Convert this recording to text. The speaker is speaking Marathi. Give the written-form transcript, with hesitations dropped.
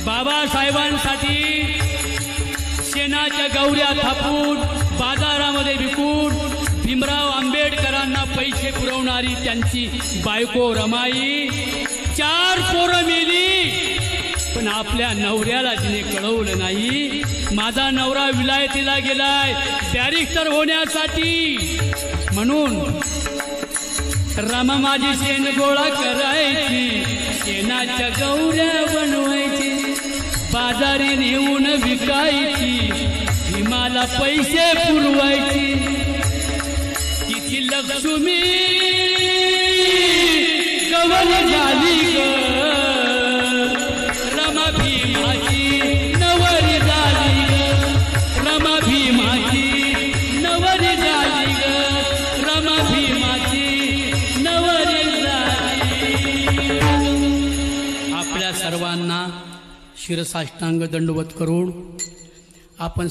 बाबासाहेबांसाठी शेणाच्या गौऱ्या थापून बाजारामध्ये विकून भीमराव आंबेडकरांना पैसे पुरवणारी त्यांची बायको रमाई 4 पोरं मेली, पण आपल्या नवऱ्याला तिने कळवलं नाही. माझा नवरा विलायतीला गेलाय बॅरिस्टर होण्यासाठी. म्हणून रमा माझी शेण गोळा करायची, शेणाच्या गौऱ्या बनवायची, बाजारी नेऊन विकायची, भीमाला पैसे पुरवायची. तिची लक्ष्मी गवली झाली ग, रमा भीमाची नवरी झाली ग, रमा भीमाची नवरी झाली ग, रमा भीमाची नवरी झाली. आपल्या सर्वांना शिरसाष्टांग दंडवत करून आपण